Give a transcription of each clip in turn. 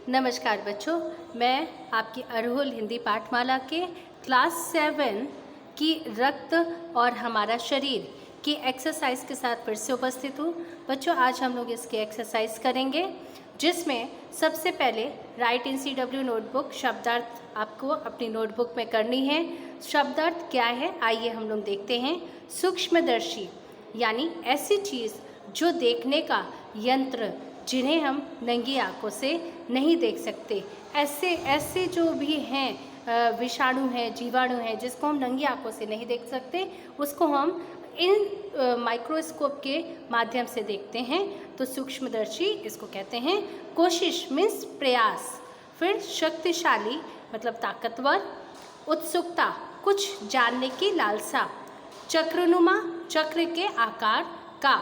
नमस्कार बच्चों, मैं आपकी अरहुल हिंदी पाठमाला के क्लास 7 की रक्त और हमारा शरीर की एक्सरसाइज के साथ फिर से उपस्थित हूँ। बच्चों, आज हम लोग इसकी एक्सरसाइज करेंगे, जिसमें सबसे पहले राइट इन CW नोटबुक शब्दार्थ आपको अपनी नोटबुक में करनी है। शब्दार्थ क्या है, आइए हम लोग देखते हैं। सूक्ष्मदर्शी यानी ऐसी चीज़ जो देखने का यंत्र, जिन्हें हम नंगी आंखों से नहीं देख सकते। ऐसे जो भी हैं विषाणु हैं, जीवाणु हैं, जिसको हम नंगी आंखों से नहीं देख सकते, उसको हम इन माइक्रोस्कोप के माध्यम से देखते हैं। तो सूक्ष्मदर्शी इसको कहते हैं। कोशिश मीन्स प्रयास। फिर शक्तिशाली मतलब ताकतवर। उत्सुकता कुछ जानने की लालसा। चक्रनुमा चक्र के आकार का।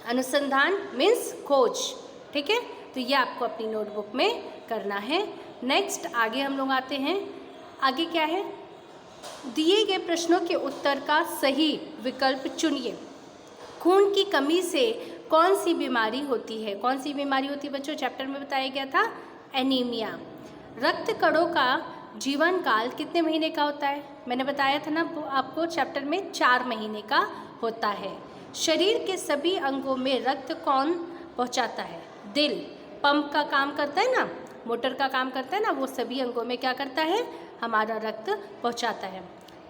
अनुसंधान मीन्स खोज। ठीक है, तो ये आपको अपनी नोटबुक में करना है। नेक्स्ट आगे हम लोग आते हैं। आगे क्या है, दिए गए प्रश्नों के उत्तर का सही विकल्प चुनिए। खून की कमी से कौन सी बीमारी होती है? कौन सी बीमारी होती है बच्चों? चैप्टर में बताया गया था, एनीमिया। रक्त कणों का जीवन काल कितने महीने का होता है? मैंने बताया था ना आपको, चैप्टर में 4 महीने का होता है। शरीर के सभी अंगों में रक्त कौन पहुंचाता है? दिल पंप का काम करता है ना, मोटर का काम करता है ना, वो सभी अंगों में क्या करता है? हमारा रक्त पहुंचाता है।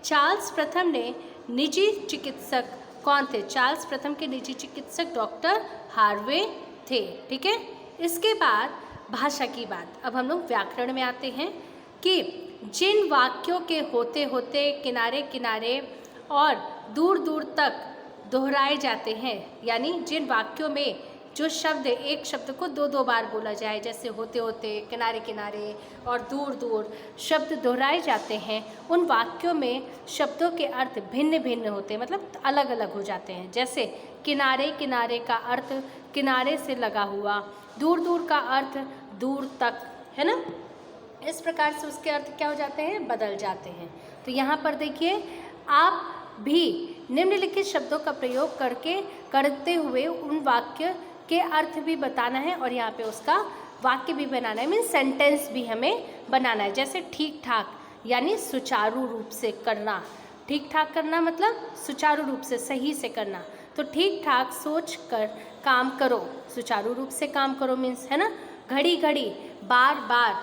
चार्ल्स प्रथम ने निजी चिकित्सक कौन थे? चार्ल्स प्रथम के निजी चिकित्सक डॉक्टर हार्वे थे। ठीक है, इसके बाद भाषा की बात। अब हम लोग व्याकरण में आते हैं कि जिन वाक्यों के होते होते किनारे किनारे और दूर दूर तक दोहराए जाते हैं, यानी जिन वाक्यों में जो शब्द, एक शब्द को 2 बार बोला जाए, जैसे होते होते, किनारे किनारे और दूर दूर शब्द दोहराए जाते हैं, उन वाक्यों में शब्दों के अर्थ भिन्न भिन्न होते हैं, मतलब अलग अलग हो जाते हैं। जैसे किनारे किनारे का अर्थ किनारे से लगा हुआ, दूर दूर का अर्थ दूर तक, है ना। इस प्रकार से उसके अर्थ क्या हो जाते हैं? बदल जाते हैं। तो यहाँ पर देखिए, आप भी निम्नलिखित शब्दों का प्रयोग करते हुए उन वाक्य के अर्थ भी बताना है, और यहाँ पे उसका वाक्य भी बनाना है, मीन्स सेंटेंस भी हमें बनाना है। जैसे ठीक ठाक यानी सुचारू रूप से करना। ठीक ठाक करना मतलब सुचारू रूप से, सही से करना। तो ठीक ठाक सोच कर काम करो, सुचारू रूप से काम करो मीन्स, है ना। घड़ी घड़ी, बार बार।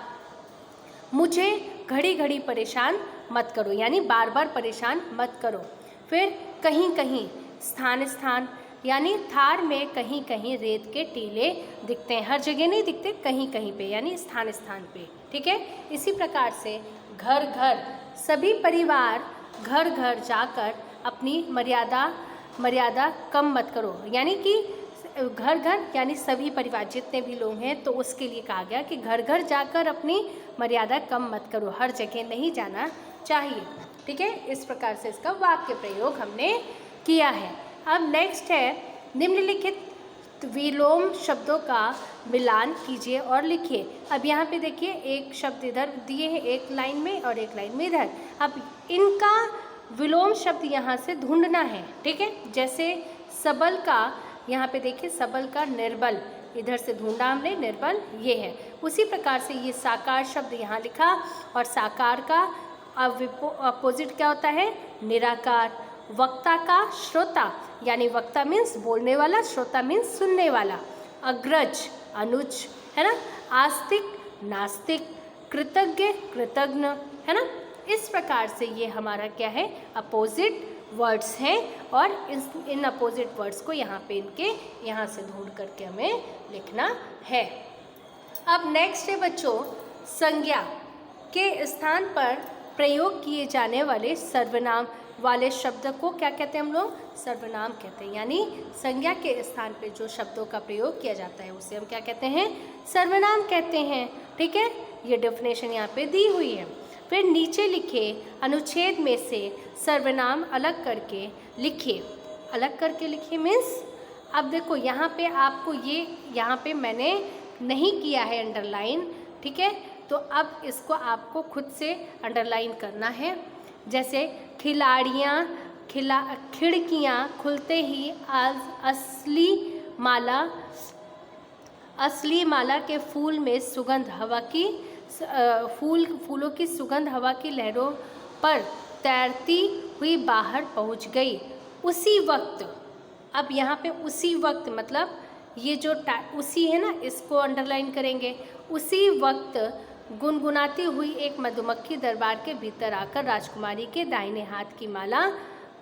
मुझे घड़ी घड़ी परेशान मत करो, यानी बार बार परेशान मत करो। फिर कहीं कहीं, स्थान स्थान, यानी थार में कहीं कहीं रेत के टीले दिखते हैं, हर जगह नहीं दिखते, कहीं कहीं पे, यानी स्थान स्थान पे। ठीक है, इसी प्रकार से घर घर, सभी परिवार घर घर जाकर अपनी मर्यादा कम मत करो, यानी कि घर घर यानी सभी परिवार, जितने भी लोग हैं, तो उसके लिए कहा गया कि घर घर जाकर अपनी मर्यादा कम मत करो, हर जगह नहीं जाना चाहिए। ठीक है, इस प्रकार से इसका वाक्य प्रयोग हमने किया है। अब नेक्स्ट है, निम्नलिखित विलोम शब्दों का मिलान कीजिए और लिखिए। अब यहाँ पे देखिए, एक शब्द इधर दिए हैं एक लाइन में और एक लाइन में इधर। अब इनका विलोम शब्द यहाँ से ढूंढना है। ठीक है, जैसे सबल का, यहाँ पे देखिए सबल का निर्बल, इधर से ढूंढा हमने, निर्बल ये है। उसी प्रकार से ये साकार शब्द यहाँ लिखा, और साकार का अपोजिट क्या होता है? निराकार। वक्ता का श्रोता, यानी वक्ता मीन्स बोलने वाला, श्रोता मीन्स सुनने वाला। अग्रज अनुज, है ना। आस्तिक नास्तिक, कृतज्ञ कृतज्ञ, है ना। इस प्रकार से ये हमारा क्या है? अपोजिट वर्ड्स हैं, और इन अपोजिट वर्ड्स को यहाँ पे इनके यहाँ से ढूंढ करके हमें लिखना है। अब नेक्स्ट है बच्चों, संज्ञा के स्थान पर प्रयोग किए जाने वाले सर्वनाम वाले शब्द को क्या कहते हैं हम लोग? सर्वनाम कहते हैं। यानी संज्ञा के स्थान पे जो शब्दों का प्रयोग किया जाता है उसे हम क्या कहते हैं? सर्वनाम कहते हैं। ठीक है, ये डेफिनेशन यहाँ पे दी हुई है। फिर नीचे लिखे अनुच्छेद में से सर्वनाम अलग करके लिखिए। अलग करके लिखिए मीन्स, अब देखो यहाँ पे आपको ये, यहाँ पे मैंने नहीं किया है अंडरलाइन। ठीक है, तो अब इसको आपको खुद से अंडरलाइन करना है। जैसे खिड़कियाँ खुलते ही आज असली माला असली माला के फूल में सुगंध हवा की फूलों की सुगंध हवा की लहरों पर तैरती हुई बाहर पहुंच गई। उसी वक्त, अब यहाँ पे उसी वक्त मतलब ये जो उसी है ना, इसको अंडरलाइन करेंगे। उसी वक्त गुनगुनाती हुई एक मधुमक्खी दरबार के भीतर आकर राजकुमारी के दाहिने हाथ की माला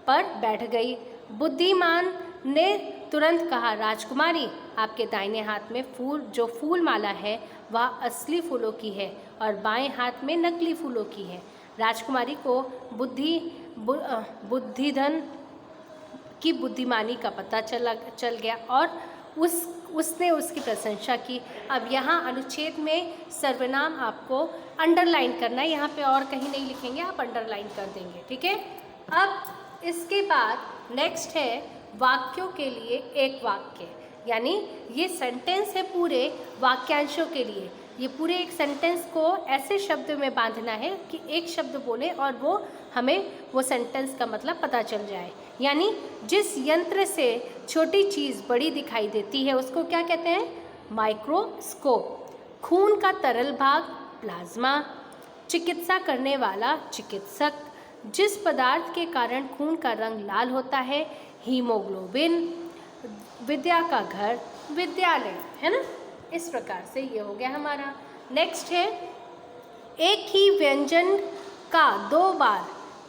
पर बैठ गई। बुद्धिमान ने तुरंत कहा, राजकुमारी, आपके दाहिने हाथ में फूल माला है वह असली फूलों की है और बाएं हाथ में नकली फूलों की है। राजकुमारी को बुद्धिधन की बुद्धिमानी का पता चल गया और उसने उसकी प्रशंसा की। अब यहाँ अनुच्छेद में सर्वनाम आपको अंडरलाइन करना है, यहाँ पे और कहीं नहीं लिखेंगे, आप अंडरलाइन कर देंगे, ठीक है। अब इसके बाद नेक्स्ट है वाक्यों के लिए एक वाक्य, यानी ये सेंटेंस है पूरे वाक्यांशों के लिए। ये पूरे एक सेंटेंस को ऐसे शब्द में बांधना है कि एक शब्द बोले और वो हमें वो सेंटेंस का मतलब पता चल जाए। यानी जिस यंत्र से छोटी चीज़ बड़ी दिखाई देती है उसको क्या कहते हैं? माइक्रोस्कोप। खून का तरल भाग प्लाज्मा। चिकित्सा करने वाला चिकित्सक। जिस पदार्थ के कारण खून का रंग लाल होता है हीमोग्लोबिन। विद्या का घर विद्यालय, है ना। इस प्रकार से ये हो गया हमारा। नेक्स्ट है एक ही व्यंजन का दो बार,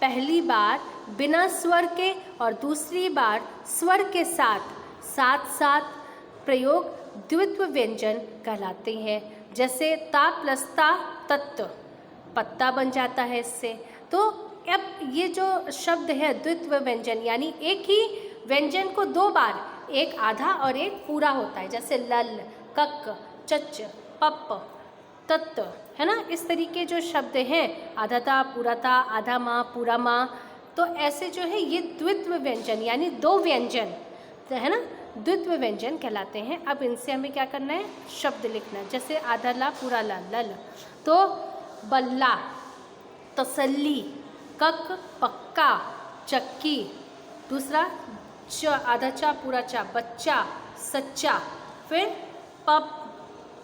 पहली बार बिना स्वर के और दूसरी बार स्वर के साथ साथ प्रयोग द्वित्व व्यंजन कहलाते हैं। जैसे ता प्लस ता तत्व, पत्ता बन जाता है इससे। तो अब ये जो शब्द है द्वित्व व्यंजन, यानी एक ही व्यंजन को दो बार, एक आधा और एक पूरा होता है। जैसे लल, कक, चच, पप, तत्व, है ना। इस तरीके जो शब्द हैं, आधा ता, पूरा ता, आधा माँ, पूरा माँ, तो ऐसे जो है ये द्वित्व व्यंजन यानी दो व्यंजन, तो है ना, द्वित्व व्यंजन कहलाते हैं। अब इनसे हमें क्या करना है? शब्द लिखना है। जैसे आधा ला, पूरा ला, लल, तो बल्ला, तसल्ली, कक, पक्का, चक्की। दूसरा च, आधा चा, पूरा चा, बच्चा, सच्चा। फिर पप,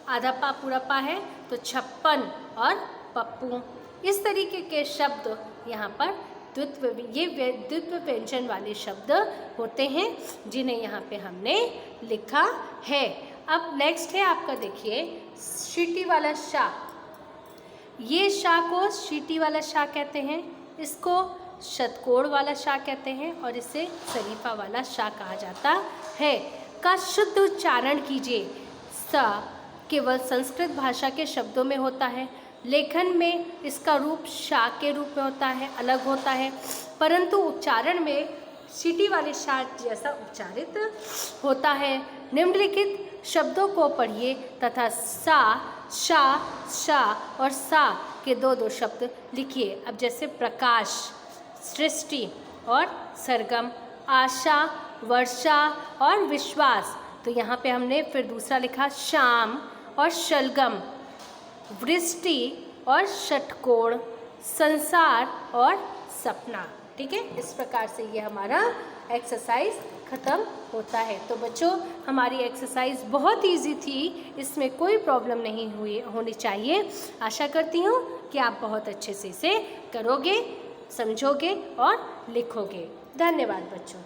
आधा पा, पूरा पा है तो छप्पन और पप्पू। इस तरीके के शब्द यहाँ पर द्वित्व व्यंजन वाले शब्द होते हैं जिन्हें यहाँ पे हमने लिखा है। अब नेक्स्ट है आपका, देखिए शीटी वाला शा। ये शा को शीटी वाला शा कहते हैं, इसको शतकोड़ वाला शा कहते हैं और इसे शरीफा वाला शा कहा जाता है। का शुद्ध उच्चारण कीजिए। सा केवल संस्कृत भाषा के शब्दों में होता है। लेखन में इसका रूप शा के रूप में होता है, अलग होता है, परंतु उच्चारण में सीटी वाले शा जैसा उच्चारित होता है। निम्नलिखित शब्दों को पढ़िए तथा सा, शा, शा और सा के दो शब्द लिखिए। अब जैसे प्रकाश, सृष्टि और सरगम, आशा, वर्षा और विश्वास। तो यहाँ पे हमने फिर दूसरा लिखा शाम और शलगम, वृष्टि और षटकोण, संसार और सपना। ठीक है, इस प्रकार से ये हमारा एक्सरसाइज ख़त्म होता है। तो बच्चों, हमारी एक्सरसाइज बहुत इजी थी, इसमें कोई प्रॉब्लम नहीं होनी चाहिए। आशा करती हूँ कि आप बहुत अच्छे से इसे करोगे, समझोगे और लिखोगे। धन्यवाद बच्चों।